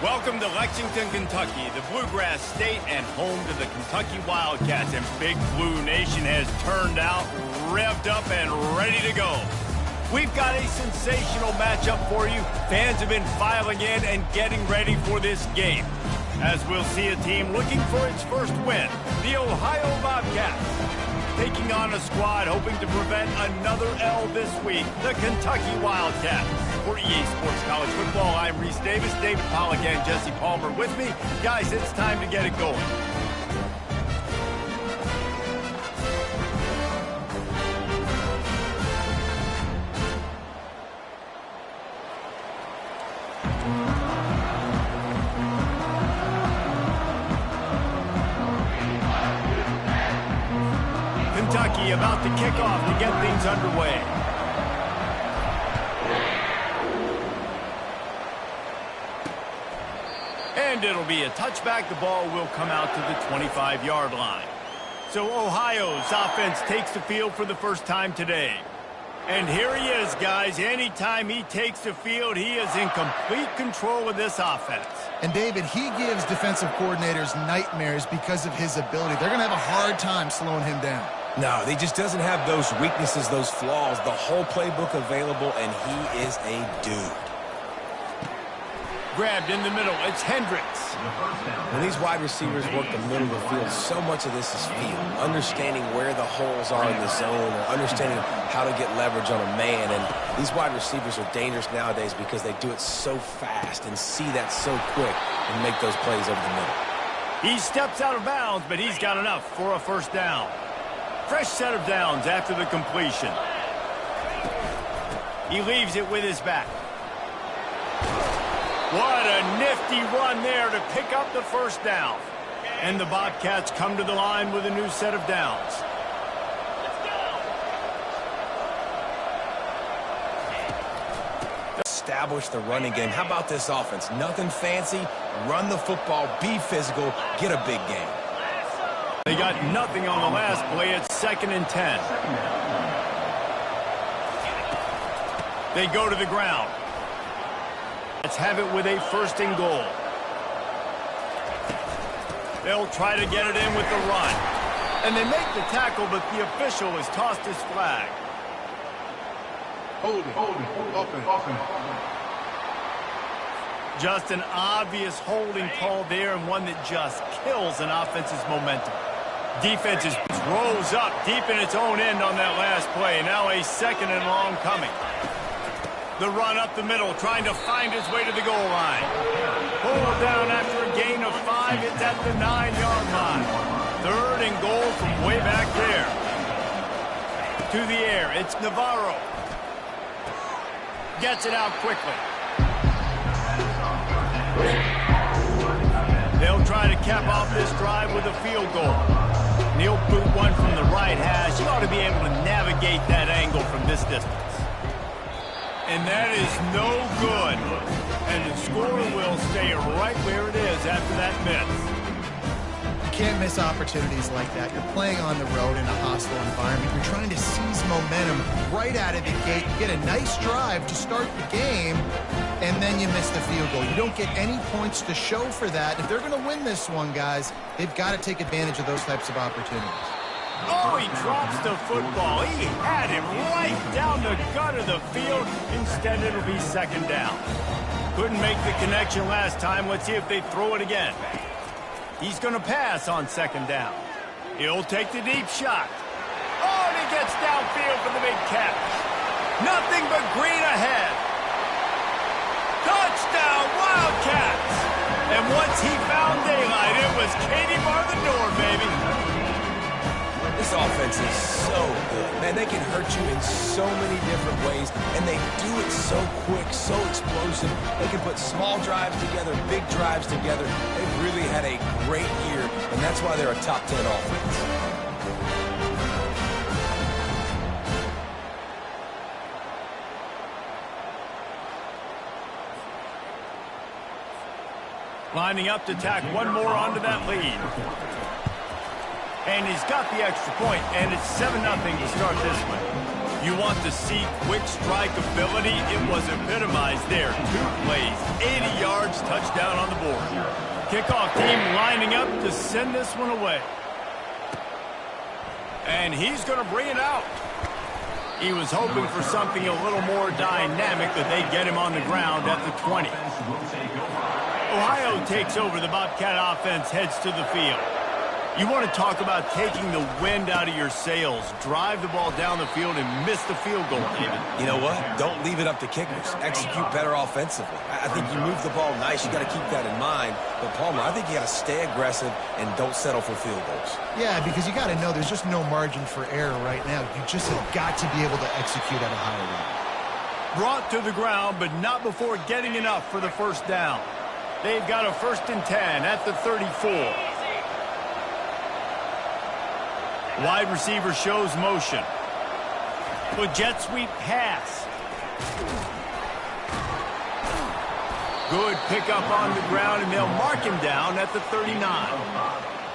Welcome to Lexington, Kentucky, the Bluegrass State and home to the Kentucky Wildcats. And Big Blue Nation has turned out, revved up, and ready to go. We've got a sensational matchup for you. Fans have been filing in and getting ready for this game, as we'll see a team looking for its first win, the Ohio Bobcats, taking on a squad hoping to prevent another L this week, the Kentucky Wildcats. For EA Sports College Football, I'm Reese Davis, David Pollack, and Jesse Palmer with me. Guys, it's time to get it going. Kentucky about to kick off to get things underway. And it'll be a touchback. The ball will come out to the 25-yard line. So Ohio's offense takes the field for the first time today. And here he is, guys. Anytime he takes the field, he is in complete control of this offense. And, David, he gives defensive coordinators nightmares because of his ability. They're going to have a hard time slowing him down. No, he just doesn't have those weaknesses, those flaws, the whole playbook available, and he is a dude. Grabbed in the middle, it's Hendricks. When these wide receivers work the middle of the field, so much of this is feel. Understanding where the holes are in the zone, or understanding how to get leverage on a man. And these wide receivers are dangerous nowadays because they do it so fast and see that so quick and make those plays over the middle. He steps out of bounds, but he's got enough for a first down. Fresh set of downs after the completion. He leaves it with his back. What a nifty run there to pick up the first down. And the Bobcats come to the line with a new set of downs. Establish the running game. How about this offense? Nothing fancy. Run the football, be physical, get a big game. They got nothing on the last play. It's 2nd and 10. They go to the ground. Let's have it with a 1st and goal. They'll try to get it in with the run. And they make the tackle, but the official has tossed his flag. Hold it. Just an obvious holding call there, and one that just kills an offense's momentum. Defense rose up deep in its own end on that last play. Now a 2nd and long coming. The run up the middle, trying to find his way to the goal line. Pulled down after a gain of 5. It's at the 9-yard line. 3rd and goal from way back there. To the air, it's Navarro. Gets it out quickly. They'll try to cap off this drive with a field goal. And he'll boot one from the right hash. He ought to be able to navigate that angle from this distance. And that is no good. And the score will stay right where it is after that miss. You can't miss opportunities like that. You're playing on the road in a hostile environment. You're trying to seize momentum right out of the gate. You get a nice drive to start the game, and then you miss the field goal. You don't get any points to show for that. If they're going to win this one, guys, they've got to take advantage of those types of opportunities. Oh, he drops the football. He had him right down the gut of the field. Instead, it'll be 2nd down. Couldn't make the connection last time. Let's see if they throw it again. He's going to pass on 2nd down. He'll take the deep shot. Oh, and he gets downfield for the big catch. Nothing but green ahead. Touchdown, Wildcats! And once he found daylight, it was Katie bar the door, baby. This offense is so good. Man, they can hurt you in so many different ways, and they do it so quick, so explosive. They can put small drives together, big drives together. They've really had a great year, and that's why they're a top 10 offense. Lining up to tack one more onto that lead. And he's got the extra point, and it's 7-0 to start this one. You want to see quick strike ability? It was epitomized there. 2 plays, 80 yards, touchdown on the board. Kickoff team lining up to send this one away. And he's going to bring it out. He was hoping for something a little more dynamic, that they'd get him on the ground at the 20. Ohio takes over. The Bobcat offense heads to the field. You want to talk about taking the wind out of your sails. Drive the ball down the field and miss the field goal, David. You know what? Don't leave it up to kickers. Execute better offensively. I think you move the ball nice. You got to keep that in mind. But, Palmer, I think you got to stay aggressive and don't settle for field goals. Yeah, because you got to know there's just no margin for error right now. You just have got to be able to execute at a higher level. Brought to the ground, but not before getting enough for the first down. They've got a 1st and 10 at the 34. Wide receiver shows motion. With jet sweep pass. Good pickup on the ground, and they'll mark him down at the 39.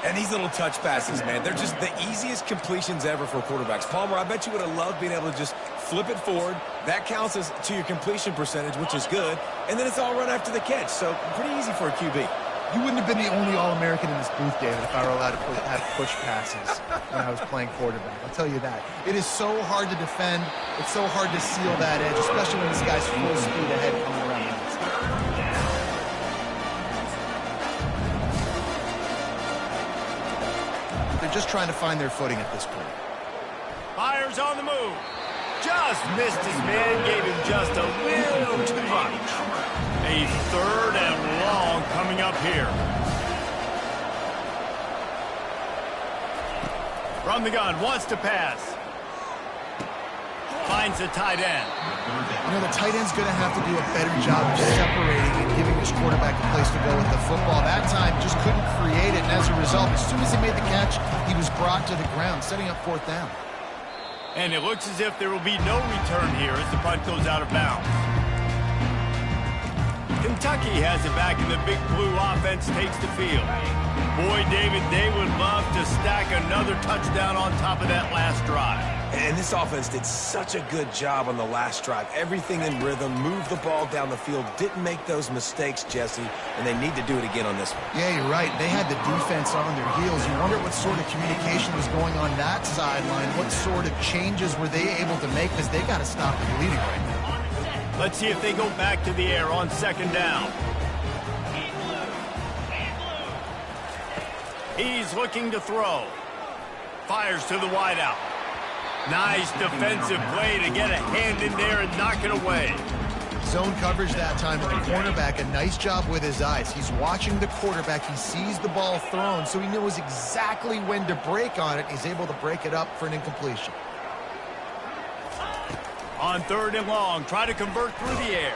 And these little touch passes, man, they're just the easiest completions ever for quarterbacks. Palmer, I bet you would have loved being able to just flip it forward. That counts as to your completion percentage, which is good. And then it's all run after the catch, so pretty easy for a QB. You wouldn't have been the only All-American in this booth, David, if I were allowed to have push passes when I was playing quarterback. I'll tell you that. It is so hard to defend. It's so hard to seal that edge, especially when this guy's full speed ahead coming around the outside. They're just trying to find their footing at this point. Fires on the move. Just missed his man, gave him just a little too much. A 3rd and long coming up here. From the gun, wants to pass. Finds the tight end. You know, the tight end's going to have to do a better job of separating and giving his quarterback a place to go with the football. That time just couldn't create it, and as a result, as soon as he made the catch, he was brought to the ground, setting up 4th down. And it looks as if there will be no return here as the punt goes out of bounds. Kentucky has it back, and the Big Blue offense takes the field. Boy, David, they would love to stack another touchdown on top of that last drive. And this offense did such a good job on the last drive. Everything in rhythm, moved the ball down the field, didn't make those mistakes, Jesse, and they need to do it again on this one. Yeah, you're right. They had the defense on their heels. You wonder what sort of communication was going on that sideline. What sort of changes were they able to make, because they got to stop the bleeding right now. Let's see if they go back to the air on 2nd down. He's looking to throw. Fires to the wideout. Nice defensive play to get a hand in there and knock it away. Zone coverage that time, and the cornerback, a nice job with his eyes. He's watching the quarterback. He sees the ball thrown, so he knows exactly when to break on it. He's able to break it up for an incompletion. On 3rd and long, try to convert through the air.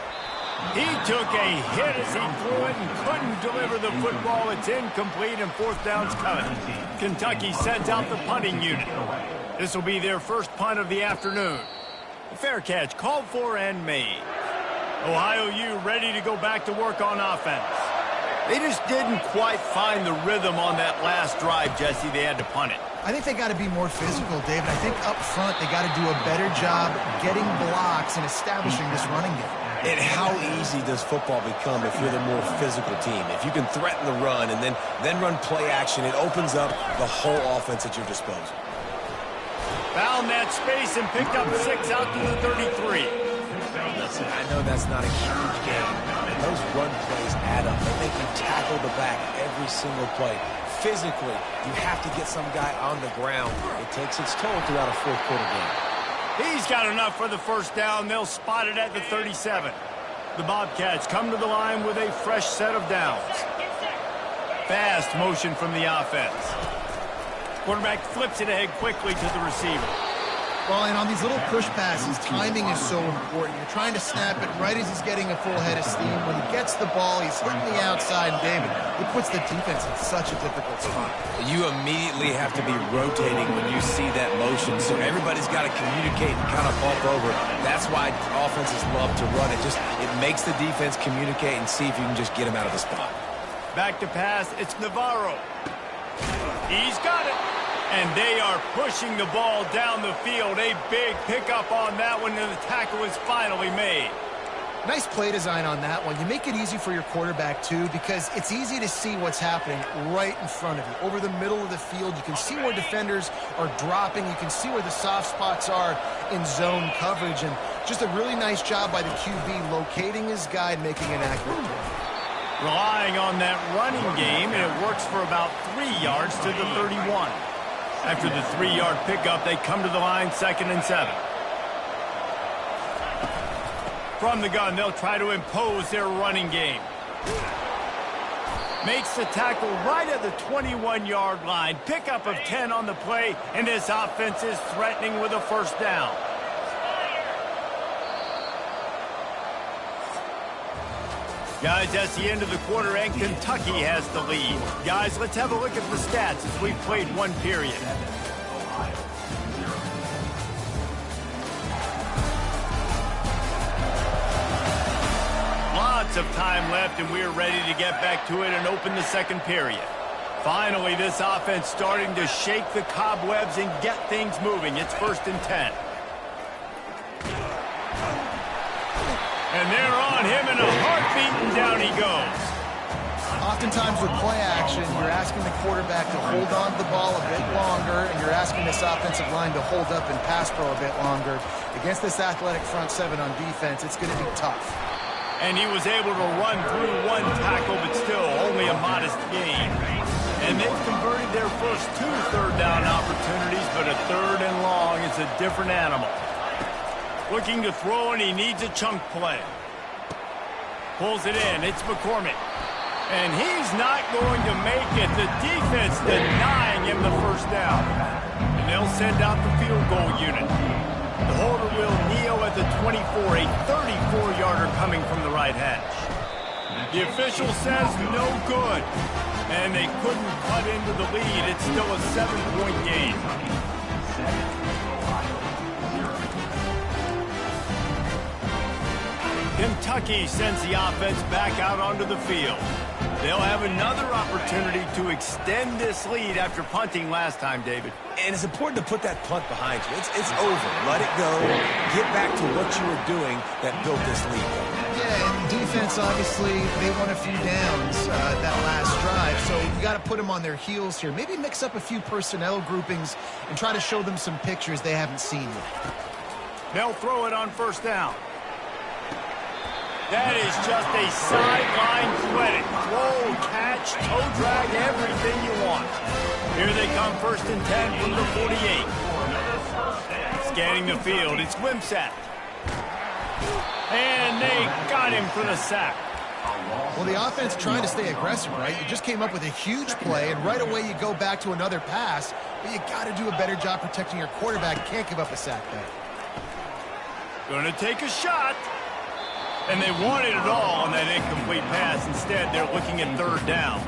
He took a hit as he threw it and couldn't deliver the football. It's incomplete, and 4th down's coming. Kentucky sends out the punting unit. This will be their first punt of the afternoon. A fair catch called for and made. Ohio U ready to go back to work on offense. They just didn't quite find the rhythm on that last drive, Jesse. They had to punt it. I think they got to be more physical, David. I think up front they got to do a better job getting blocks and establishing this running game. And how easy does football become if you're the more physical team? If you can threaten the run and then run play action, it opens up the whole offense at your disposal. Found that space and picked up 6 out to the 33. Listen, I know that's not a huge game, but those run plays add up. They make you tackle the back every single play. Physically, you have to get some guy on the ground. It takes its toll throughout a 4th quarter game. He's got enough for the 1st down. They'll spot it at the 37. The Bobcats come to the line with a fresh set of downs. Fast motion from the offense. Quarterback flips it ahead quickly to the receiver. Well, and on these little push passes, timing is so important. You're trying to snap it right as he's getting a full head of steam. When he gets the ball, he's hitting the outside, and David, it puts the defense in such a difficult spot. You immediately have to be rotating when you see that motion, so everybody's got to communicate and kind of bump over. That's why offenses love to run it. It makes the defense communicate and see if you can just get him out of the spot. Back to pass, it's Navarro. He's got it. And they are pushing the ball down the field. A big pickup on that one, and the tackle is finally made. Nice play design on that one. You make it easy for your quarterback, too, because it's easy to see what's happening right in front of you. Over the middle of the field, you can see where defenders are dropping. You can see where the soft spots are in zone coverage. And just a really nice job by the QB locating his guy and making an accurate throw. Relying on that running game, and it works for about 3 yards to the 31. After the 3-yard pickup, they come to the line, 2nd and 7. From the gun, they'll try to impose their running game. Makes the tackle right at the 21-yard line. Pickup of 10 on the play, and this offense is threatening with a first down. Guys, that's the end of the quarter, and Kentucky has the lead. Guys, let's have a look at the stats as we've played one period. Lots of time left, and we're ready to get back to it and open the second period. Finally, this offense starting to shake the cobwebs and get things moving. It's 1st and 10. And they're on him in a heartbeat, and down he goes. Oftentimes with play action, you're asking the quarterback to hold on to the ball a bit longer, and you're asking this offensive line to hold up and pass pro a bit longer. Against this athletic front seven on defense, it's going to be tough. And he was able to run through one tackle, but still only a modest gain. And they've converted their first 2 third-down opportunities, but a 3rd and long is a different animal. Looking to throw, and he needs a chunk play. Pulls it in. It's McCormick. And he's not going to make it. The defense denying him the first down. And they'll send out the field goal unit. The holder will kneel at the 24, a 34-yarder coming from the right hash. The official says no good. And they couldn't cut into the lead. It's still a 7-point game. Kentucky sends the offense back out onto the field. They'll have another opportunity to extend this lead after punting last time, David. And it's important to put that punt behind you. It's over. Let it go. Get back to what you were doing that built this lead. Yeah, and defense, obviously, they won a few downs that last drive, so you got to put them on their heels here. Maybe mix up a few personnel groupings and try to show them some pictures they haven't seen yet. They'll throw it on 1st down. That is just a sideline credit. Throw, catch, toe drag, everything you want. Here they come, 1st and 10 from the 48. Scanning the field, it's Wimsatt. And they got him for the sack. Well, the offense trying to stay aggressive, right? You just came up with a huge play, and right away you go back to another pass, but you got to do a better job protecting your quarterback. Can't give up a sack there. Gonna take a shot. And they wanted it all on that incomplete pass. Instead, they're looking at 3rd down.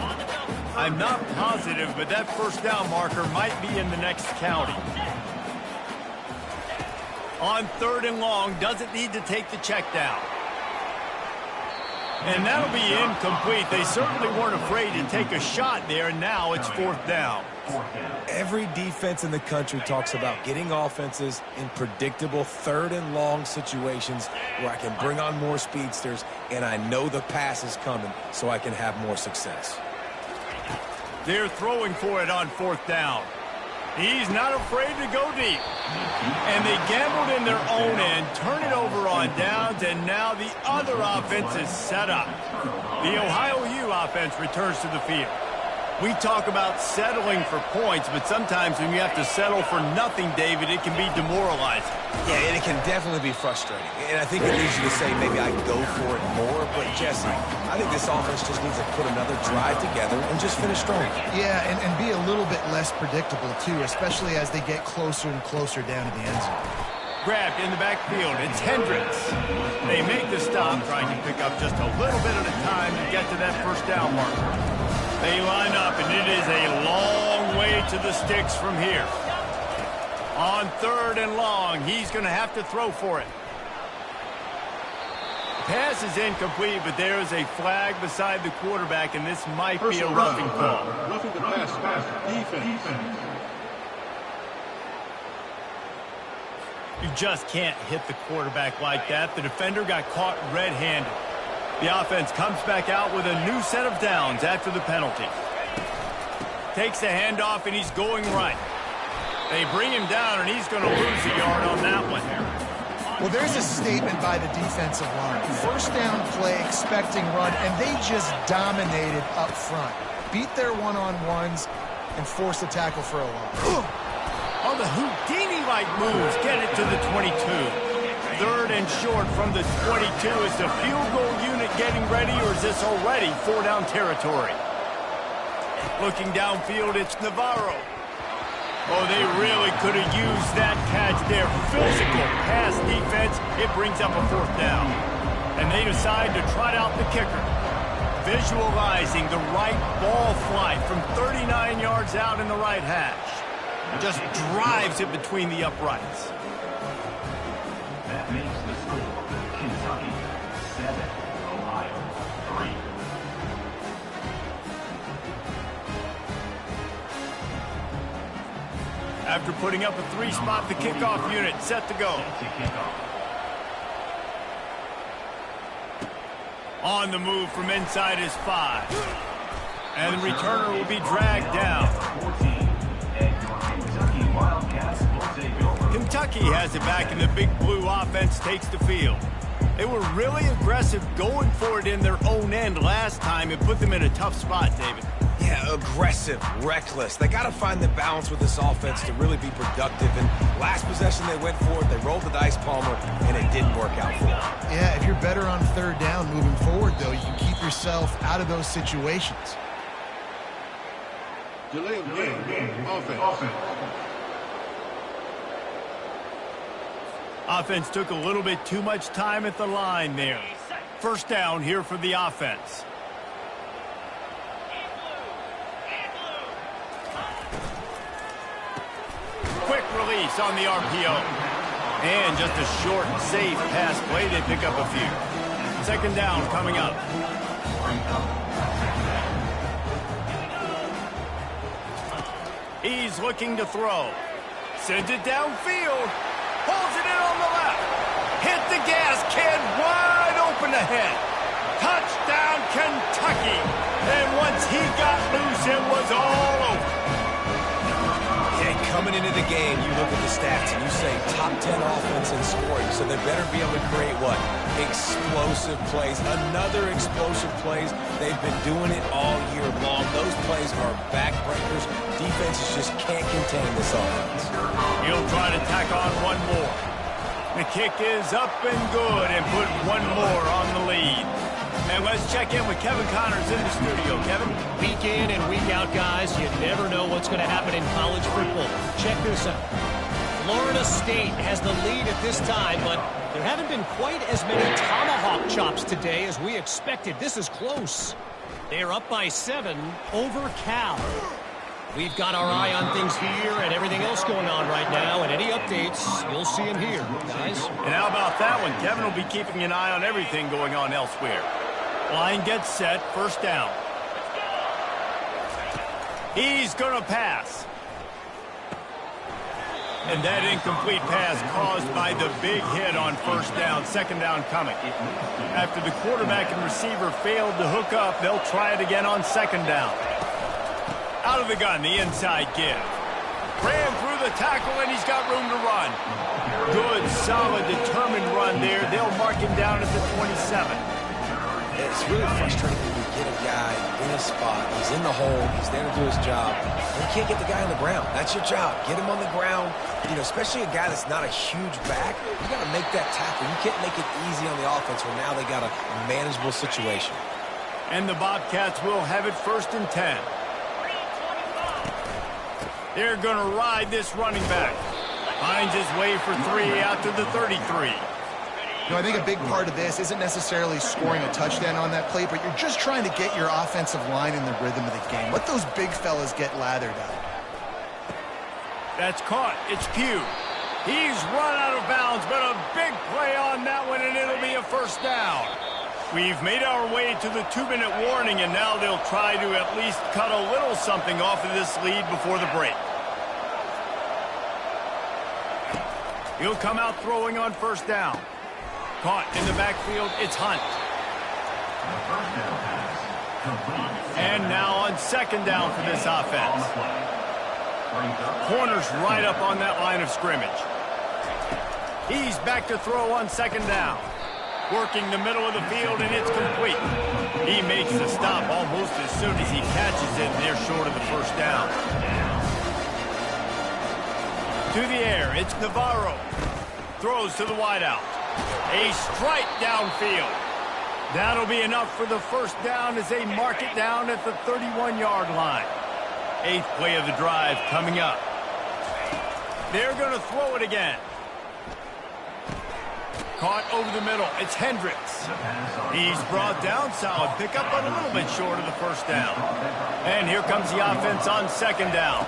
I'm not positive, but that 1st down marker might be in the next county. On 3rd and long, doesn't need to take the check down. And that'll be incomplete. They certainly weren't afraid to take a shot there, and now it's 4th down. Every defense in the country talks about getting offenses in predictable 3rd and long situations where I can bring on more speedsters and I know the pass is coming so I can have more success. They're throwing for it on 4th down. He's not afraid to go deep. And they gambled in their own end, turn it over on downs, and now the other offense is set up. The Ohio U offense returns to the field. We talk about settling for points, but sometimes when you have to settle for nothing, David, it can be demoralizing. Yeah, and it can definitely be frustrating. And I think it leads you to say maybe I can go for it more. But, Jesse, I think this offense just needs to put another drive together and just finish strong. Yeah, and be a little bit less predictable, too, especially as they get closer and closer down to the end zone. Grabbed in the backfield. It's Hendricks. They make the stop, trying to pick up just a little bit at a time to get to that 1st down marker. They line up, and it is a long way to the sticks from here. On 3rd and long, he's going to have to throw for it. Pass is incomplete, but there is a flag beside the quarterback, and this might be a roughing call. Roughing the pass. Defense. You just can't hit the quarterback like that. The defender got caught red-handed. The offense comes back out with a new set of downs after the penalty. Takes the handoff, and he's going right. They bring him down, and he's going to lose a yard on that one. Well, there's a statement by the defensive line. First down play, expecting run, and they just dominated up front. Beat their one-on-ones and forced the tackle for a loss. On the Houdini-like moves, get it to the 22. Third and short from the 22. Is the field goal unit getting ready, or is this already four-down territory? Looking downfield, it's Navarro. Oh, they really could have used that catch there. Physical pass defense. It brings up a fourth down. And they decide to trot out the kicker. Visualizing the right ball flight from 39 yards out in the right hash. Just drives it between the uprights. That makes the score Kentucky 7, Ohio 3. After putting up a three-spot, the kickoff unit set to go. On the move from inside his 5. And the returner will be dragged down. Kentucky has it back, and the Big Blue offense takes the field. They were really aggressive going for it in their own end last time. It put them in a tough spot, David. Yeah, aggressive, reckless. They got to find the balance with this offense to really be productive. And last possession they went for it, they rolled the dice, Palmer, and it didn't work out for them. Yeah, if you're better on third down moving forward, though, you can keep yourself out of those situations. Delay of game. Offense. Offense took a little bit too much time at the line there. First down here for the offense. Quick release on the RPO. And just a short, safe pass play. They pick up a few. Second down coming up. He's looking to throw. Sends it downfield. Pulls it in on the left. Hit the gas can wide open ahead. Touchdown, Kentucky. And once he got loose, it was all over. Yeah, coming into the game, you look at the stats and you say top 10 offense in scoring, so they better be able to create what? Explosive plays. Another explosive plays. They've been doing it all year long. Those plays are backbreakers. Defenses just can't contain this offense. He'll try to tack on one more. The kick is up and good, and put one more on the lead. And let's check in with Kevin Connors in the studio. Kevin? Week in and week out, guys, you never know what's going to happen in college football. Check this out. Florida State has the lead at this time, but there haven't been quite as many tomahawk chops today as we expected. This is close. They're up by 7 over Cal. We've got our eye on things here and everything else going on right now, and any updates, you'll see them here, guys. And how about that one? Kevin will be keeping an eye on everything going on elsewhere. Line gets set, first down. He's going to pass. And that incomplete pass caused by the big hit on first down. Second down coming. After the quarterback and receiver failed to hook up, they'll try it again on second down. Out of the gun, the inside give. Ran through the tackle, and he's got room to run. Good, solid, determined run there. They'll mark him down at the 27. It's really frustrating when you get a guy in a spot. He's in the hole. He's there to do his job. And you can't get the guy on the ground. That's your job. Get him on the ground. You know, especially a guy that's not a huge back. You got to make that tackle. You can't make it easy on the offense when now they got a manageable situation. And the Bobcats will have it first and 10. They're going to ride this running back. Finds his way for 3 out to the 33. You know, I think a big part of this isn't necessarily scoring a touchdown on that play, but you're just trying to get your offensive line in the rhythm of the game. Let those big fellas get lathered out. That's caught. It's Pugh. He's run out of bounds, but a big play on that one, and it'll be a first down. We've made our way to the 2-minute warning, and now they'll try to at least cut a little something off of this lead before the break. He'll come out throwing on first down. Caught in the backfield, it's Hunt. The first down pass. Complete. And now on second down for this On the offense. play. Brings up Corner's right up on that line of scrimmage. He's back to throw on second down. Working the middle of the field, and it's complete. He makes the stop almost as soon as he catches it, and they're short of the first down. To the air, it's Navarro. Throws to the wideout. A strike downfield. That'll be enough for the first down as they mark it down at the 31-yard line. 8th play of the drive coming up. They're going to throw it again. Caught over the middle. It's Hendricks. He's brought down. Solid pickup, but a little bit short of the first down. And here comes the offense on second down.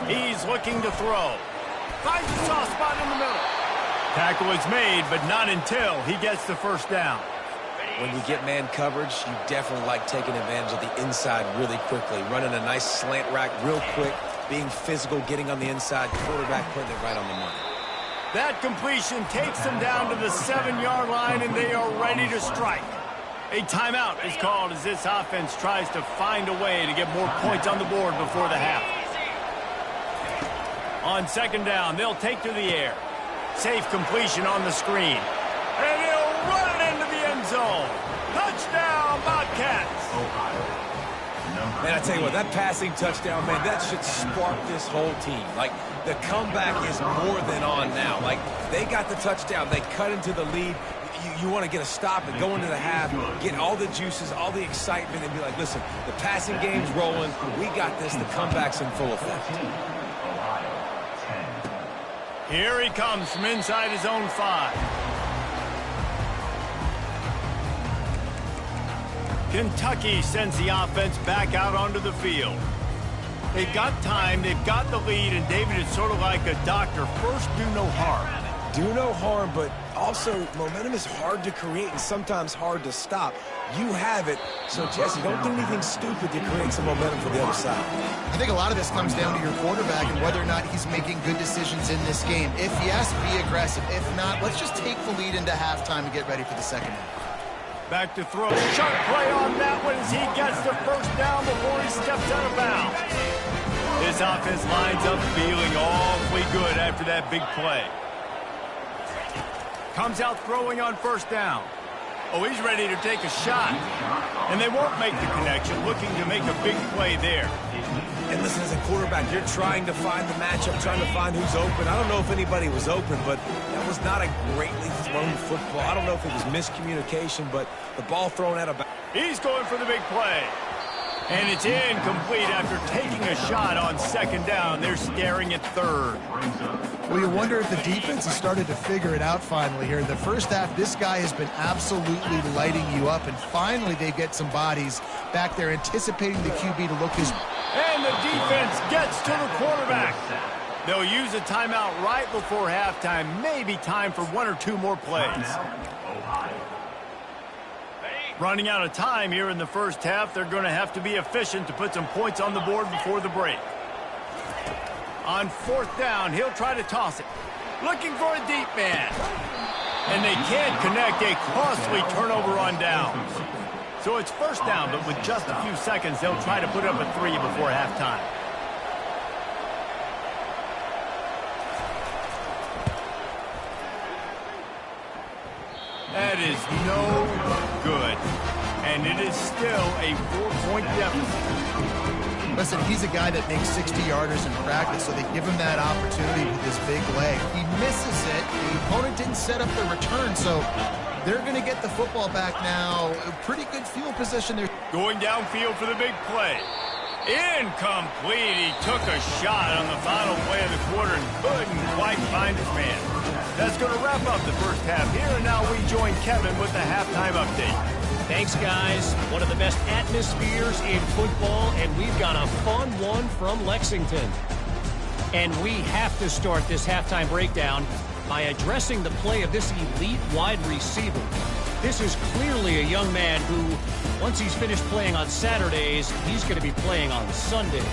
He's looking to throw. Finds a soft spot in the middle. Tackle is made, but not until he gets the first down. When you get man coverage, you definitely like taking advantage of the inside really quickly. Running a nice slant rack real quick, being physical, getting on the inside, quarterback putting it right on the money. That completion takes them down to the 7-yard line, and they are ready to strike. A timeout is called as this offense tries to find a way to get more points on the board before the half. On second down, they'll take to the air. Safe completion on the screen. And he'll run it into the end zone. Touchdown, Bobcats. Man, I tell you what, that passing touchdown, man, that should spark this whole team. Like, the comeback is more than on now. Like, they got the touchdown. They cut into the lead. You want to get a stop and go into the half, get all the juices, all the excitement, and be like, listen, the passing game's rolling. We got this. The comeback's in full effect. Here he comes from inside his own 5. Kentucky sends the offense back out onto the field. They've got time, they've got the lead, and David, it's sort of like a doctor. First, do no harm. Do no harm, but also momentum is hard to create and sometimes hard to stop. You have it, so Jesse, don't do anything stupid to create some momentum for the other side. I think a lot of this comes down to your quarterback and whether or not he's making good decisions in this game. If yes, be aggressive. If not, let's just take the lead into halftime and get ready for the second half. Back to throw. Sharp play on that one as he gets the first down before he steps out of bounds. This offense lines up feeling awfully good after that big play. Comes out throwing on first down. Oh, he's ready to take a shot. And they won't make the connection, looking to make a big play there. And listen, as a quarterback, you're trying to find the matchup, trying to find who's open. I don't know if anybody was open, but that was not a greatly thrown football. I don't know if it was miscommunication, but the ball thrown out of bounds. He's going for the big play. And it's incomplete after taking a shot on second down. They're staring at third. Well, you wonder if the defense has started to figure it out finally here. The first half, this guy has been absolutely lighting you up, and finally they get some bodies back there anticipating the QB to look his... And the defense gets to the quarterback. They'll use a timeout right before halftime. Maybe time for 1 or 2 more plays. Running out of time here in the first half. They're going to have to be efficient to put some points on the board before the break. On fourth down, he'll try to toss it. Looking for a deep man. And they can't connect. A costly turnover on downs. So it's first down, but with just a few seconds, they'll try to put up a 3 before halftime. That is no good. And it is still a 4-point deficit. Listen, he's a guy that makes 60-yarders in practice, so they give him that opportunity with his big leg. He misses it. The opponent didn't set up the return, so they're going to get the football back now. A pretty good field position there. Going downfield for the big play. Incomplete. He took a shot on the final play of the quarter and couldn't quite find his man. That's going to wrap up the first half here, and now we join Kevin with the halftime update. Thanks, guys. One of the best atmospheres in football, and we've got a fun one from Lexington. And we have to start this halftime breakdown by addressing the play of this elite wide receiver. This is clearly a young man who, once he's finished playing on Saturdays, he's going to be playing on Sundays.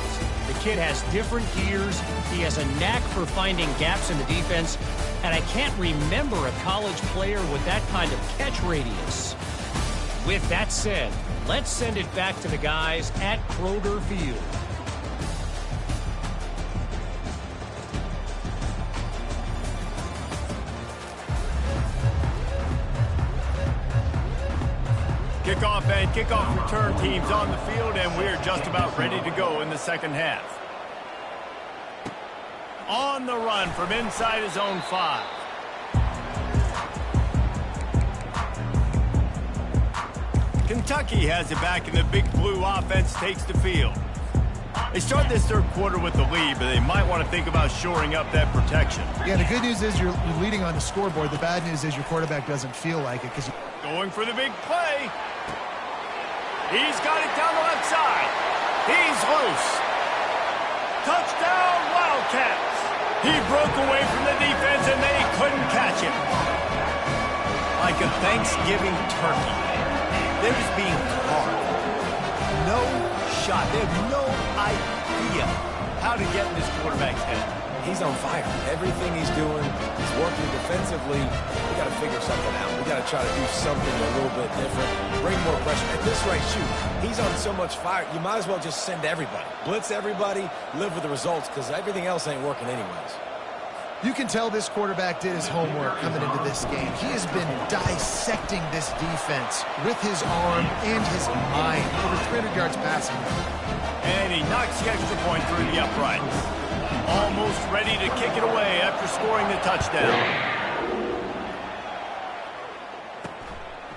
The kid has different gears. He has a knack for finding gaps in the defense. And I can't remember a college player with that kind of catch radius. With that said, let's send it back to the guys at Kroger Field. Kickoff and kickoff return teams on the field, and we're just about ready to go in the second half. On the run from inside his own 5. Kentucky has it back, and the Big Blue offense takes the field. They start this third quarter with the lead, but they might want to think about shoring up that protection. Yeah, the good news is you're leading on the scoreboard. The bad news is your quarterback doesn't feel like it. Going for the big play. He's got it down the left side. He's loose. Touchdown, Wildcats. He broke away from the defense, and they couldn't catch him. Like a Thanksgiving turkey, they're just being carved. No shot. They have no idea how to get in this quarterback's head. He's on fire. Everything he's doing, he's working defensively. We got to figure something out. We got to try to do something a little bit different. Bring more pressure. At this rate, shoot, he's on so much fire, you might as well just send everybody. Blitz everybody, live with the results, because everything else ain't working anyways. You can tell this quarterback did his homework coming into this game. He has been dissecting this defense with his arm and his mind. Over 300 yards passing. And he knocks the extra point through the uprights. Almost ready to kick it away after scoring the touchdown.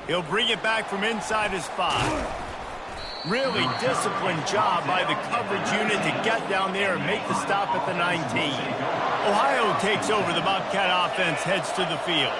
He'll bring it back from inside his 5. Really disciplined job by the coverage unit to get down there and make the stop at the 19. Ohio takes over. The Bobcat offense heads to the field.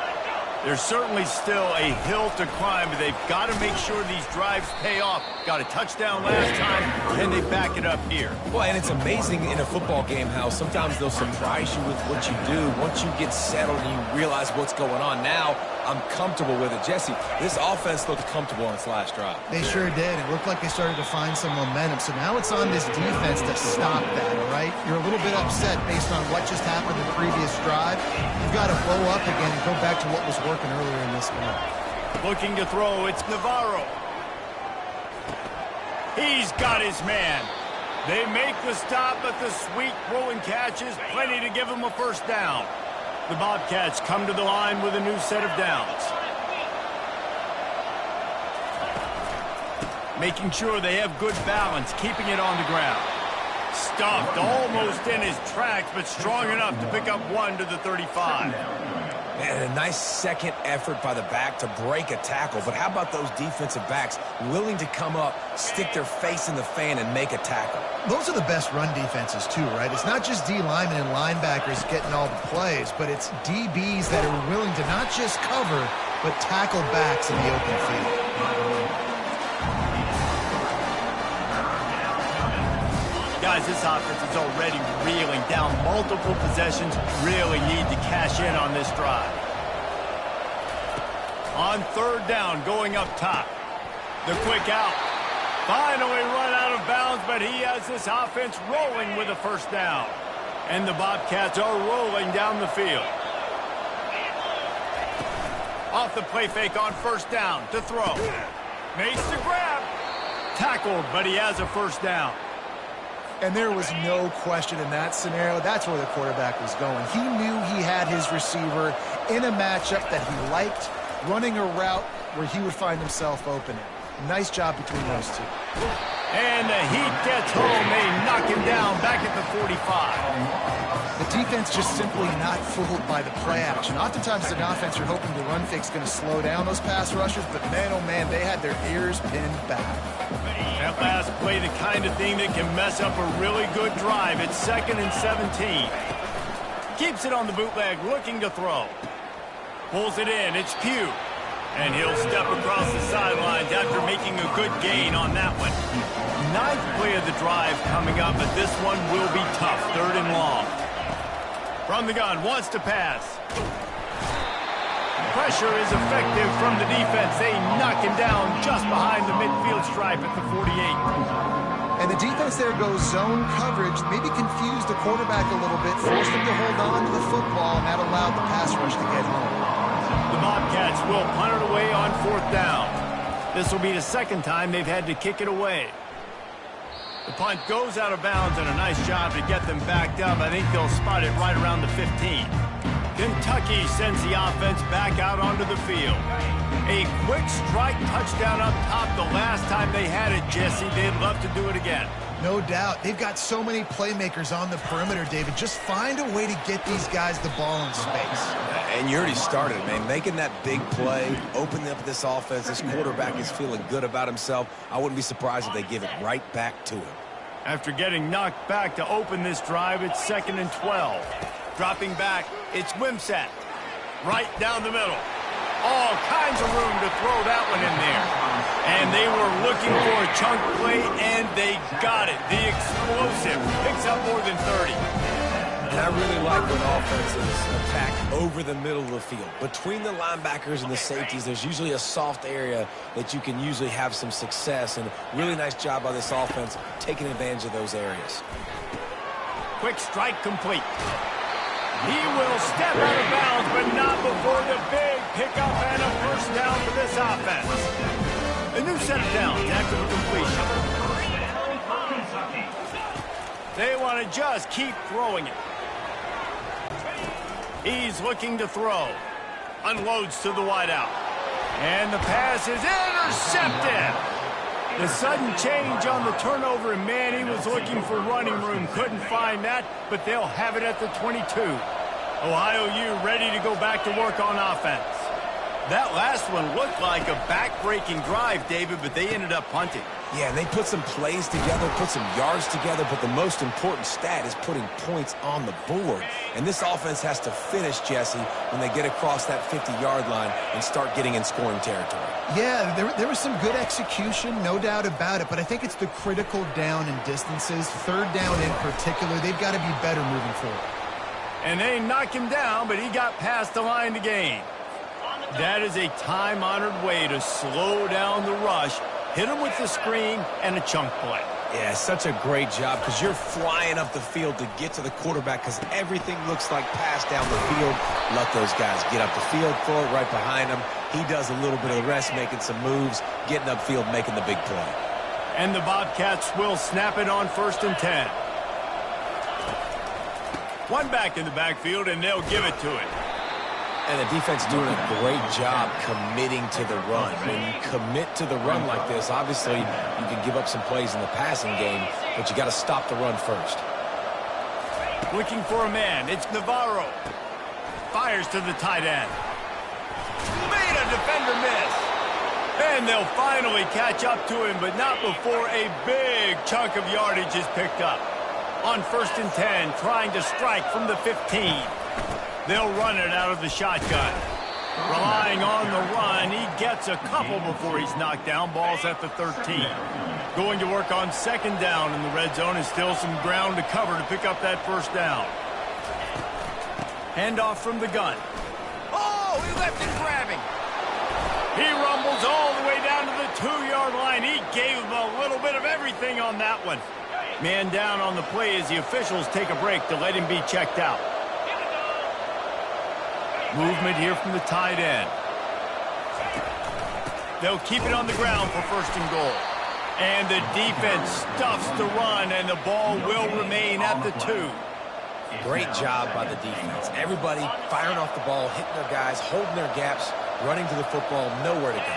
There's certainly still a hill to climb, but they've got to make sure these drives pay off. Got a touchdown last time, and they back it up here. Well, and it's amazing in a football game how sometimes they'll surprise you with what you do. Once you get settled and you realize what's going on, now I'm comfortable with it. Jesse, this offense looked comfortable on its last drive. They sure did. It looked like they started to find some momentum. So now it's on this defense to stop that, all right? You're a little bit upset based on what just happened the previous drive. You've got to blow up again and go back to what was working earlier in this one. Looking to throw, it's Navarro. He's got his man. They make the stop, but the sweet rolling catch is plenty to give him a first down. The Bobcats come to the line with a new set of downs. Making sure they have good balance, keeping it on the ground. Stuffed almost in his tracks, but strong enough to pick up 1 to the 35. Man, a nice second effort by the back to break a tackle. But how about those defensive backs willing to come up, stick their face in the fan, and make a tackle? Those are the best run defenses, too, right? It's not just D linemen and linebackers getting all the plays, but it's DBs that are willing to not just cover, but tackle backs in the open field. Guys, this offense is already reeling down multiple possessions. Really need to cash in on this drive. On third down, going up top. The quick out. Finally run out of bounds, but he has this offense rolling with a first down. And the Bobcats are rolling down the field. Off the play fake on first down to throw. Makes the grab. Tackled, but he has a first down. And there was no question in that scenario. That's where the quarterback was going. He knew he had his receiver in a matchup that he liked, running a route where he would find himself open. Nice job between those two. And the heat gets home. They knock him down back at the 45. The defense just simply not fooled by the play action. Oftentimes, as an offense, you're hoping the run fake's going to slow down those pass rushers, but man, oh man, they had their ears pinned back. That last play, the kind of thing that can mess up a really good drive. It's 2nd and 17. Keeps it on the bootleg, looking to throw. Pulls it in, it's Pugh. And he'll step across the sidelines after making a good gain on that one. 9th play of the drive coming up, but this one will be tough. 3rd and long. From the gun, wants to pass. pressure is effective from the defense. They knock him down just behind the midfield stripe at the 48. And the defense there goes zone coverage, maybe confused the quarterback a little bit, forced him to hold on to the football, and that allowed the pass rush to get home. The Bobcats will punt it away on 4th down. This will be the second time they've had to kick it away. The punt goes out of bounds, and a nice job to get them backed up. I think they'll spot it right around the 15. Kentucky sends the offense back out onto the field. A quick strike touchdown up top the last time they had it, Jesse. They'd love to do it again. No doubt. They've got so many playmakers on the perimeter, David. Just find a way to get these guys the ball in space. And you already started, man. Making that big play, opening up this offense. This quarterback is feeling good about himself. I wouldn't be surprised if they give it right back to him. After getting knocked back to open this drive, it's 2nd and 12. Dropping back, it's Wimsatt. Right down the middle. All kinds of room to throw that one in there. And they were looking for a chunk play, and they got it. The explosive picks up more than 30. And I really like when offenses attack over the middle of the field. Between the linebackers and the safeties, there's usually a soft area that you can usually have some success. And really nice job by this offense taking advantage of those areas. Quick strike complete. He will step out of bounds, but not before the big pickup and a first down for this offense. A new set of downs after the completion. They want to just keep throwing it. He's looking to throw. Unloads to the wideout. And the pass is intercepted. The sudden change on the turnover, and man, he was looking for running room. Couldn't find that, but they'll have it at the 22. Ohio U ready to go back to work on offense. That last one looked like a back-breaking drive, David, but they ended up punting. Yeah, and they put some plays together, put some yards together, but the most important stat is putting points on the board. And this offense has to finish, Jesse, when they get across that 50-yard line and start getting in scoring territory. Yeah, there was some good execution, no doubt about it, but I think it's the critical down and distances, 3rd down in particular. They've got to be better moving forward. And they knocked him down, but he got past the line to gain. That is a time-honored way to slow down the rush, hit him with the screen, and a chunk play. Yeah, such a great job because you're flying up the field to get to the quarterback because everything looks like pass down the field. Let those guys get up the field, throw it right behind him. He does a little bit of the rest, making some moves, getting upfield, making the big play. And the Bobcats will snap it on 1st and 10. One back in the backfield, and they'll give it to it. And the defense doing a great job committing to the run. When you commit to the run like this, obviously you can give up some plays in the passing game, but you got to stop the run first. Looking for a man. It's Navarro. Fires to the tight end. Made a defender miss. And they'll finally catch up to him, but not before a big chunk of yardage is picked up. On 1st and 10, trying to strike from the 15. They'll run it out of the shotgun. Relying on the run, he gets a couple before he's knocked down. Ball's at the 13. Going to work on 2nd down in the red zone, and still some ground to cover to pick up that first down. Handoff from the gun. Oh, he left it grabbing. He rumbles all the way down to the 2-yard line. He gave him a little bit of everything on that one. Man down on the play as the officials take a break to let him be checked out. Movement here from the tight end. They'll keep it on the ground for 1st and goal. And the defense stuffs the run, and the ball will remain at the 2. Great job by the defense. Everybody firing off the ball, hitting their guys, holding their gaps, running to the football, nowhere to go.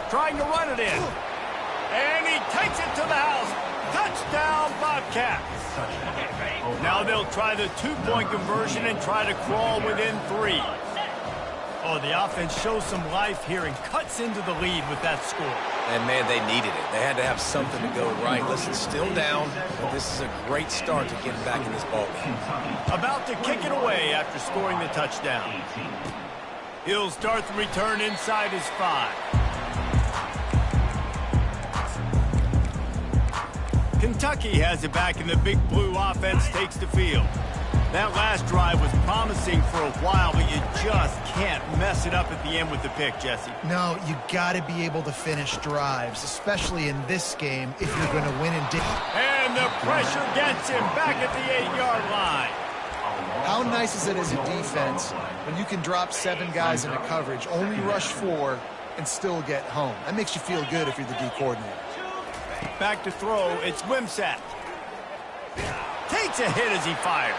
Trying to run it in. And he takes it to the house. Touchdown, Bobcats. Now they'll try the 2-point conversion and try to crawl within 3. Oh, the offense shows some life here and cuts into the lead with that score. And, man, they needed it. They had to have something to go right. Listen, still down, but this is a great start to getting back in this ballgame. About to kick it away after scoring the touchdown. He'll start the return inside his 5. Kentucky has it back, and the big blue offense takes the field. That last drive was promising for a while, but you just can't mess it up at the end with the pick, Jesse. No, you got to be able to finish drives, especially in this game if you're going to win in. And the pressure gets him back at the 8-yard line. How nice is it as a defense when you can drop 7 guys into coverage, only rush 4, and still get home? That makes you feel good if you're the D coordinator. Back to throw, it's Wimsatt. Takes a hit as he fires.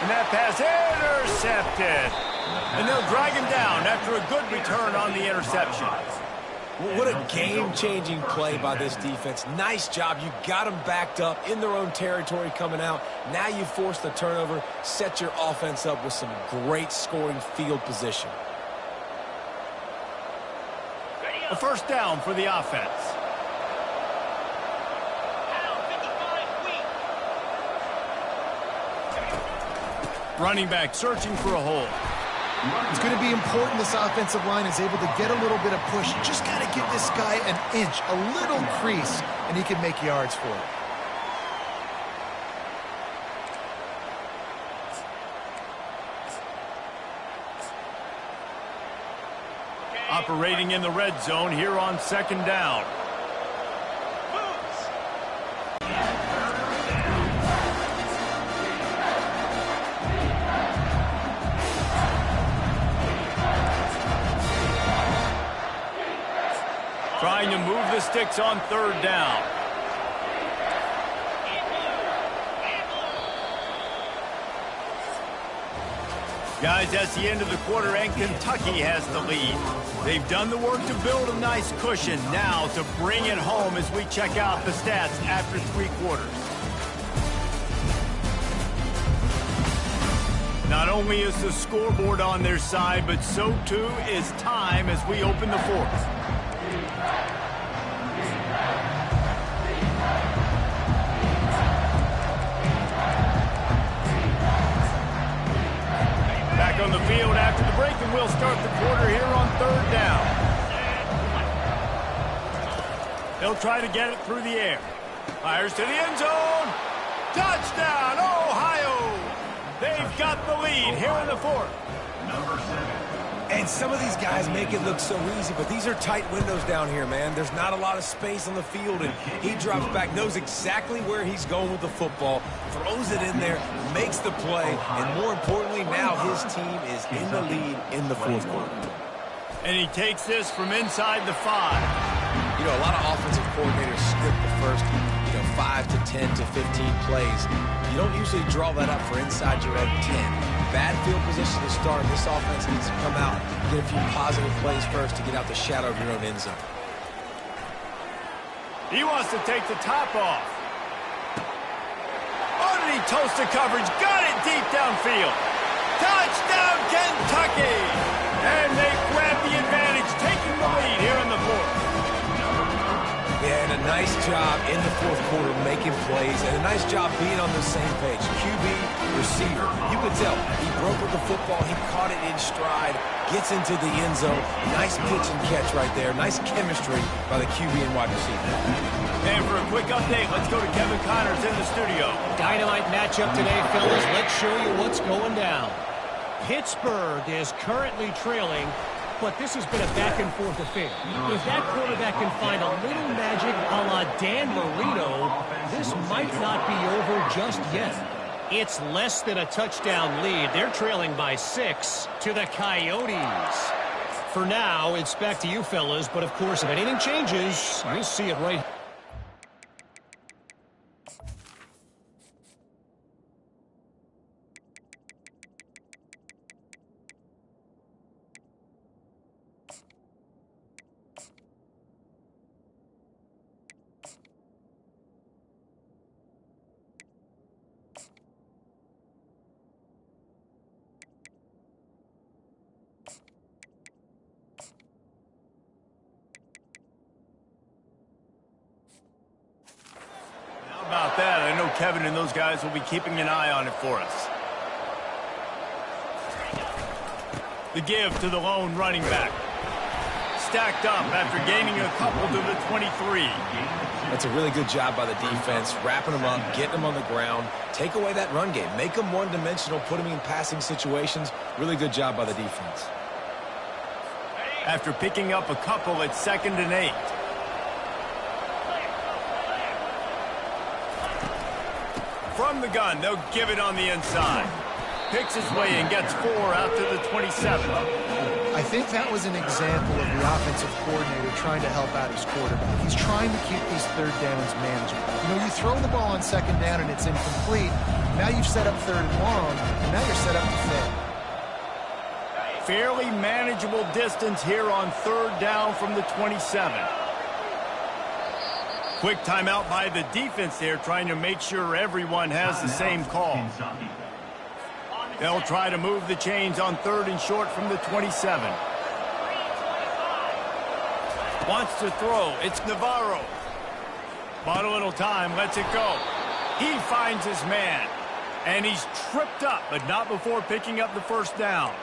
And that pass intercepted. And they'll drag him down after a good return on the interception. What a game-changing play by this defense. Nice job. You got them backed up in their own territory coming out. Now you force the turnover, set your offense up with some great scoring field position. A first down for the offense. Running back searching for a hole. It's going to be important this offensive line is able to get a little bit of push. You just got to give this guy an inch, a little crease, and he can make yards for it. Operating in the red zone here on second down. Trying to move the sticks on third down. Guys, that's the end of the quarter, and Kentucky has the lead. They've done the work to build a nice cushion. Now to bring it home as we check out the stats after 3 quarters. Not only is the scoreboard on their side, but so too is time as we open the 4th. Back on the field after the break, and we'll start the quarter here on third down. He'll try to get it through the air. Fires to the end zone. Touchdown, Ohio! They've got the lead here in the 4th. Number 7. And some of these guys make it look so easy, but these are tight windows down here, man. There's not a lot of space on the field, and he drops back, knows exactly where he's going with the football, throws it in there, makes the play, and more importantly, now his team is in the lead in the 4th quarter. And he takes this from inside the 5. You know, a lot of offensive coordinators script the first, 5 to 10 to 15 plays. You don't usually draw that up for inside your own 10. Bad field position to start. This offense needs to come out, get a few positive plays first to get out the shadow of your own end zone. He wants to take the top off. Oh, did he toast the coverage? Got it deep downfield. Touchdown, Kentucky! And they grab the advantage, taking the lead here in the 4th. Yeah, and a nice job in the 4th quarter making plays, and a nice job being on the same page. QB, receiver, you could tell he broke with the football, he caught it in stride, gets into the end zone. Nice pitch and catch right there. Nice chemistry by the QB and wide receiver. And for a quick update, let's go to Kevin Connors in the studio. Dynamite matchup today, fellas. Let's show you what's going down. Pittsburgh is currently trailing, but this has been a back-and-forth affair. If that quarterback can find a little magic a la Dan Marino, this might not be over just yet. It's less than a touchdown lead. They're trailing by 6 to the Coyotes. For now, it's back to you, fellas, but of course, if anything changes, you'll see it right. About that, I know Kevin and those guys will be keeping an eye on it for us. The give to the lone running back. stacked up after gaining a couple to the 23. That's a really good job by the defense, wrapping them up, getting them on the ground. Take away that run game. Make them one-dimensional, put them in passing situations. Really good job by the defense. After picking up a couple at 2nd and 8. From the gun, they'll give it on the inside. Picks his way and gets 4 out to the 27. I think that was an example of the offensive coordinator trying to help out his quarterback. He's trying to keep these third downs manageable. You know, you throw the ball on 2nd down and it's incomplete. Now you've set up 3rd and long, and now you're set up to fail. Fairly manageable distance here on 3rd down from the 27. Quick timeout by the defense there, trying to make sure everyone has the same call. They'll try to move the chains on 3rd and short from the 27. Wants to throw. It's Navarro. Bought a little time. Lets it go. He finds his man. And he's tripped up, but not before picking up the 1st down.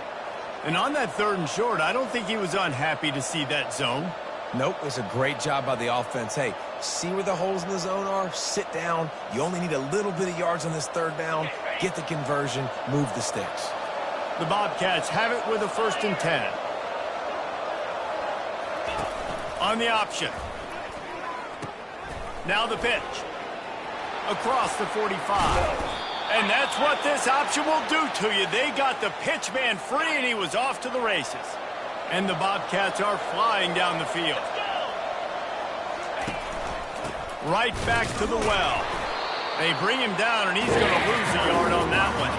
And on that 3rd and short, I don't think he was unhappy to see that zone. Nope, it's a great job by the offense. Hey, see where the holes in the zone are? Sit down. You only need a little bit of yards on this 3rd down. Get the conversion, move the sticks. The Bobcats have it with a 1st and 10. On the option. Now the pitch. Across the 45. And that's what this option will do to you. They got the pitch man free, and he was off to the races. And the Bobcats are flying down the field. Right back to the well. They bring him down, and he's going to lose a yard on that one.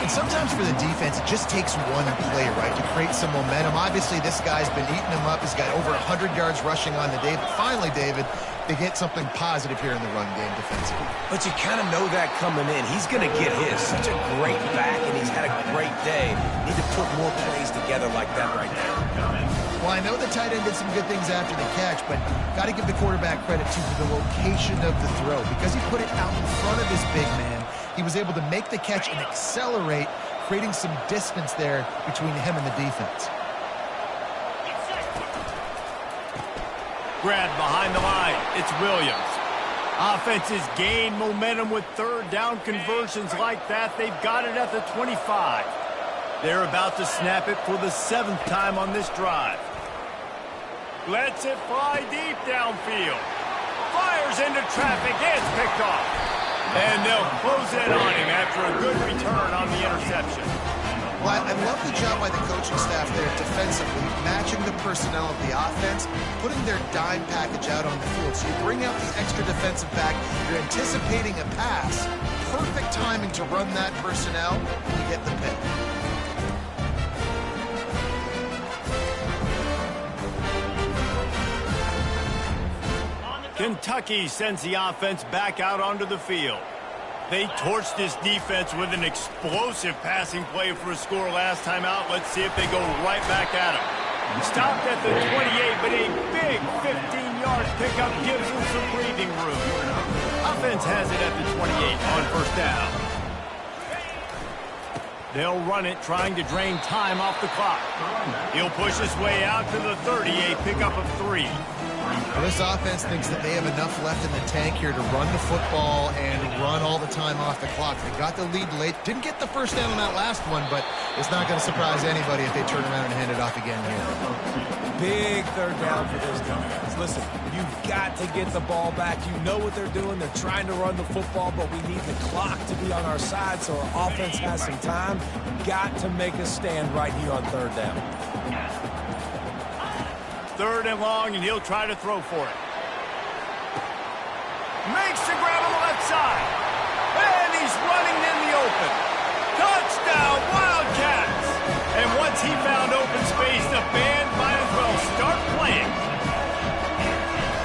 And sometimes for the defense, it just takes one play, right, to create some momentum. Obviously, this guy's been eating him up. He's got over 100 yards rushing on the day. But finally, David, they get something positive here in the run game defensively. But you kind of know that coming in. He's going to get his. Such a great back, and he's had a great day. Need to put more plays together like that right there. Well, I know the tight end did some good things after the catch, but got to give the quarterback credit, too, for the location of the throw. Because he put it out in front of his big man, he was able to make the catch and accelerate, creating some distance there between him and the defense. Grab behind the line. It's Williams. Offenses gain momentum with 3rd down conversions like that. They've got it at the 25. They're about to snap it for the 7th time on this drive. Lets it fly deep downfield. Fires into traffic. It's picked off. And they'll close in on him after a good return on the interception. Well, I love the job by the coaching staff there defensively, matching the personnel of the offense, putting their dime package out on the field. So you bring out the extra defensive back, you're anticipating a pass, perfect timing to run that personnel, and you get the pick. Kentucky sends the offense back out onto the field. They torched this defense with an explosive passing play for a score last time out. Let's see if they go right back at him. Stopped at the 28, but a big 15-yard pickup gives them some breathing room. Offense has it at the 28 on 1st down. They'll run it, trying to drain time off the clock. He'll push his way out to the 38, pickup of 3. Well, this offense thinks that they have enough left in the tank here to run the football and run all the time off the clock. They got the lead late. Didn't get the 1st down on that last one, but it's not going to surprise anybody if they turn around and hand it off again here. Big 3rd down for this defense. Listen, you've got to get the ball back. You know what they're doing. They're trying to run the football, but we need the clock to be on our side so our offense has some time. Got to make a stand right here on 3rd down. 3rd and long, and he'll try to throw for it. Makes the grab on the left side. And he's running in the open. Touchdown, Wildcats! And once he found open space, the band might as well start playing.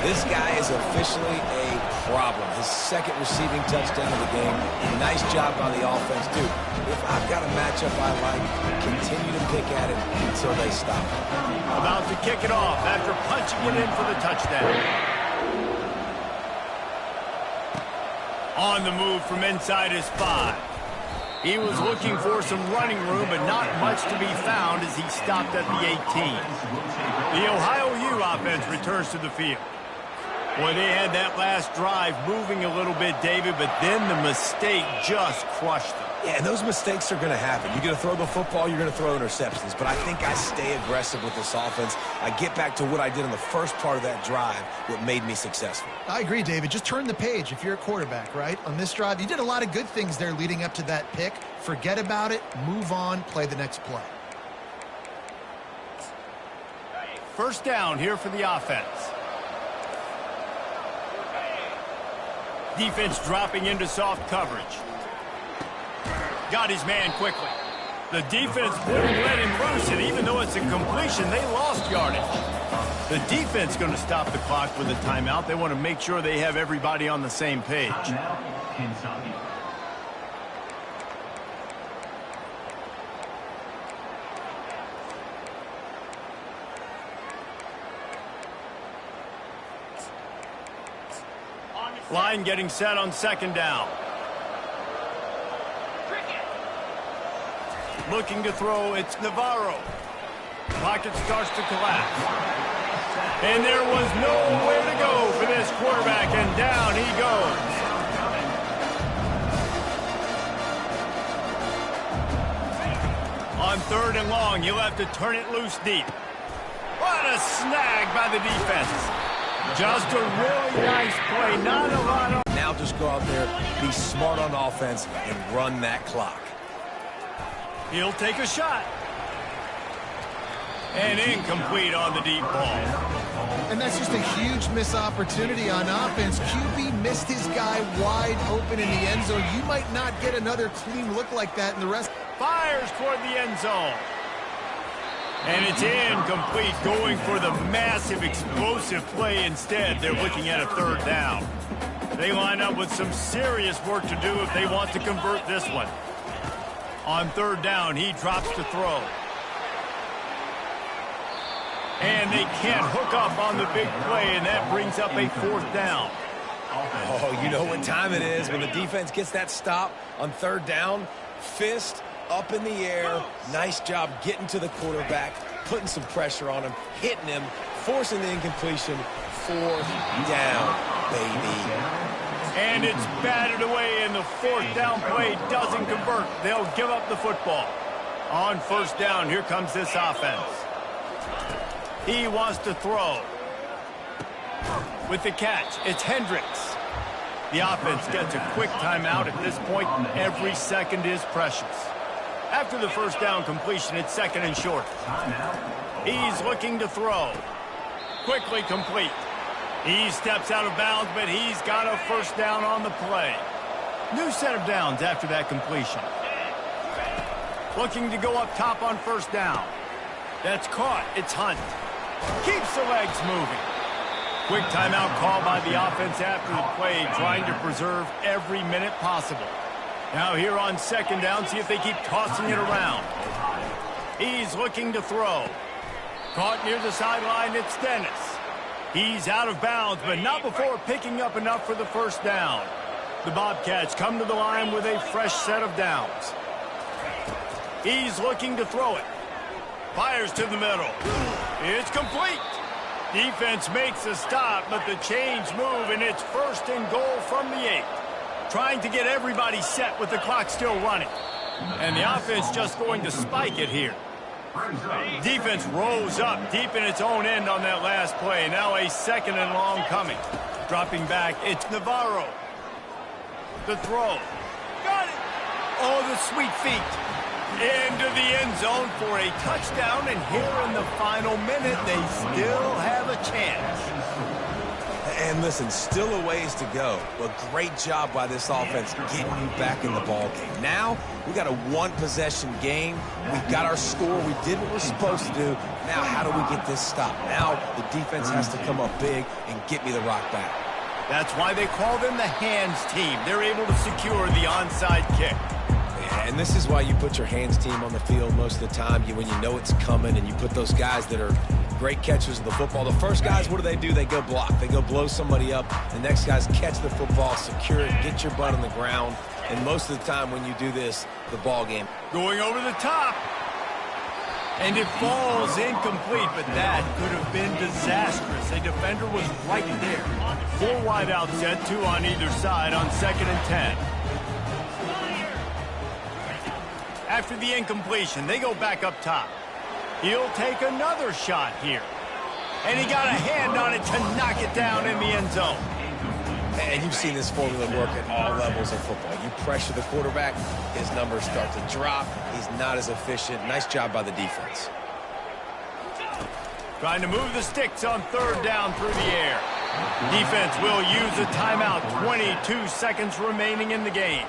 This guy is officially a problem. His 2nd receiving touchdown of the game. Nice job by the offense, too. If I've got a matchup I like, continue to pick at it until they stop. About to kick it off after punching it in for the touchdown. On the move from inside his 5. He was looking for some running room, but not much to be found as he stopped at the 18. The Ohio U offense returns to the field. Boy, they had that last drive moving a little bit, David, but then the mistake just crushed them. Yeah, and those mistakes are going to happen. You're going to throw the football, you're going to throw interceptions. But I think I stay aggressive with this offense. I get back to what I did in the first part of that drive, what made me successful. I agree, David. Just turn the page if you're a quarterback, right? On this drive, you did a lot of good things there leading up to that pick. Forget about it, move on, play the next play. First down here for the offense. Defense dropping into soft coverage. Got his man quickly. The defense wouldn't let him loose, and even though it's a completion, they lost yardage. The defense going to stop the clock with a timeout. They want to make sure they have everybody on the same page. Kentucky. Line getting set on second down. Looking to throw, it's Navarro. Pocket starts to collapse. And there was nowhere to go for this quarterback, and down he goes. On third and long, you'll have to turn it loose deep. What a snag by the defense. Just a really nice play, not a lot of... Now just go out there, be smart on offense, and run that clock. He'll take a shot. And incomplete on the deep ball. And that's just a huge missed opportunity on offense. QB missed his guy wide open in the end zone. You might not get another clean look like that in the rest. Fires toward the end zone. And it's incomplete, going for the massive explosive play instead. They're looking at a third down. They line up with some serious work to do if they want to convert this one. On third down, he drops to throw. And they can't hook up on the big play, and that brings up a fourth down. Oh, you know what time it is when the defense gets that stop on third down. Fist up in the air. Nice job getting to the quarterback, putting some pressure on him, hitting him, forcing the incompletion. Fourth down, baby. And it's batted away, and the fourth down play doesn't convert. They'll give up the football. On first down, here comes this offense. He wants to throw. With the catch, it's Hendricks. The offense gets a quick timeout at this point. Every second is precious. After the first down completion, it's second and short. He's looking to throw. Quickly complete. He steps out of bounds, but he's got a first down on the play. New set of downs after that completion. Looking to go up top on first down. That's caught. It's Hunt. Keeps the legs moving. Quick timeout call by the offense after the play, trying to preserve every minute possible. Now here on second down, see if they keep tossing it around. He's looking to throw. Caught near the sideline, it's Dennis. He's out of bounds, but not before picking up enough for the first down. The Bobcats come to the line with a fresh set of downs. He's looking to throw it. Fires to the middle. It's complete. Defense makes a stop, but the chains move, and it's first and goal from the 8. Trying to get everybody set with the clock still running. And the offense just going to spike it here. Defense rose up deep in its own end on that last play. Now a second and long coming. Dropping back, it's Navarro. The throw. Got it. Oh, the sweet feet. Into the end zone for a touchdown, and here in the final minute, they still have a chance. And listen, still a ways to go. But great job by this offense getting you back in the ball game. Now, we got a one-possession game. We got our score. We did what we're supposed to do. Now, how do we get this stop? Now, the defense has to come up big and get me the rock back. That's why they call them the hands team. They're able to secure the onside kick. And this is why you put your hands team on the field most of the time. When you know it's coming, and you put those guys that are great catchers of the football. The first guys, what do? They go block. They go blow somebody up. The next guys catch the football, secure it, get your butt on the ground, And most of the time when you do this, the ball game. Going over the top. And it falls incomplete, but that could have been disastrous. A defender was right there. 4 wide out set, 2 on either side on 2nd and 10. After the incompletion, they go back up top. He'll take another shot here. And he got a hand on it to knock it down in the end zone. And you've seen this formula work at all levels of football. You pressure the quarterback, his numbers start to drop. He's not as efficient. Nice job by the defense. Trying to move the sticks on 3rd down through the air. Defense will use a timeout. 22 seconds remaining in the game.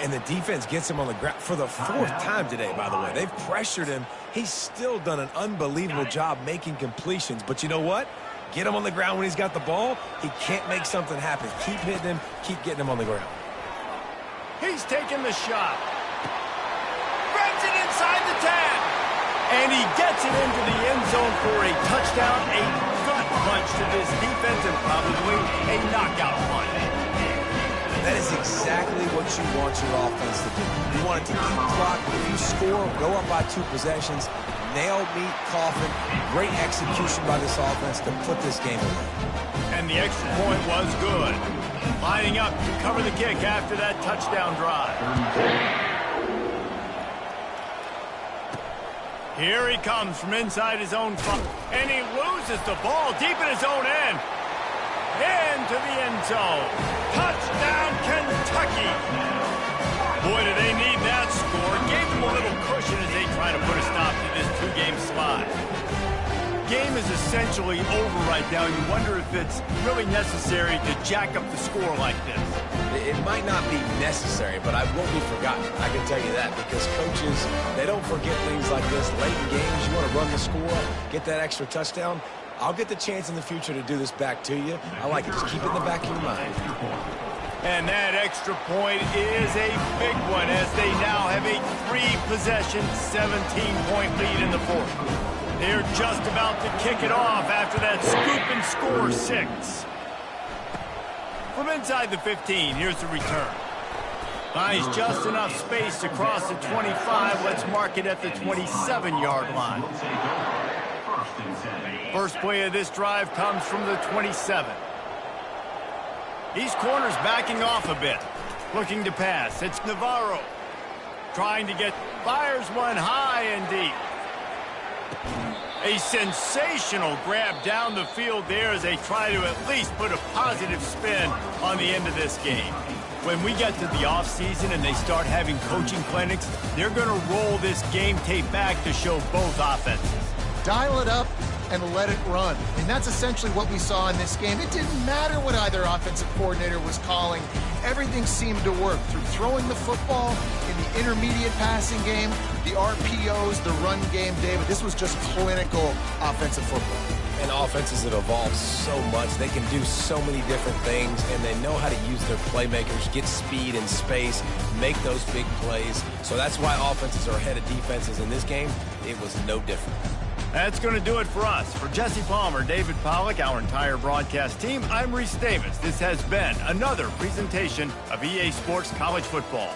And the defense gets him on the ground for the 4th time today, by the way. They've pressured him. He's still done an unbelievable job making completions. But you know what? Get him on the ground when he's got the ball. He can't make something happen. Keep hitting him. Keep getting him on the ground. He's taking the shot. Grabs it inside the 10. And he gets it into the end zone for a touchdown. A gut punch to this defense and probably a knockout punch. That is exactly what you want your offense to do. You want it to keep clock. If you score, go up by 2 possessions. Nail, meet, coffin. Great execution by this offense to put this game away. And the extra point was good. Lining up to cover the kick after that touchdown drive. Here he comes from inside his own 5. And he loses the ball deep in his own end. Into the end zone. Touchdown, Kentucky. Boy, do they need that score. Gave them a little cushion as they try to put a stop to this 2-game slide. Game is essentially over right now. You wonder if it's really necessary to jack up the score like this. It might not be necessary, but I won't be forgotten. I can tell you that because coaches, they don't forget things like this. Late in games, you want to run the score, get that extra touchdown. I'll get the chance in the future to do this back to you. I like it. Just keep it in the back of your mind. And that extra point is a big one as they now have a 3-possession, 17-point lead in the 4th. They're just about to kick it off after that scoop and score 6. From inside the 15, here's the return. Finds just enough space to cross the 25. Let's mark it at the 27-yard line. First play of this drive comes from the 27. These corners backing off a bit. Looking to pass. It's Navarro. Trying to fires one high and deep. A sensational grab down the field there as they try to at least put a positive spin on the end of this game. When we get to the offseason and they start having coaching clinics, they're going to roll this game tape back to show both offenses. Dial it up and let it run. And that's essentially what we saw in this game. It didn't matter what either offensive coordinator was calling. Everything seemed to work through throwing the football in the intermediate passing game, the RPOs, the run game, David. This was just clinical offensive football. And offenses have evolved so much. They can do so many different things, and they know how to use their playmakers, get speed and space, make those big plays. So that's why offenses are ahead of defenses in this game. It was no different. That's going to do it for us. For Jesse Palmer, David Pollack, our entire broadcast team, I'm Reese Davis. This has been another presentation of EA Sports College Football.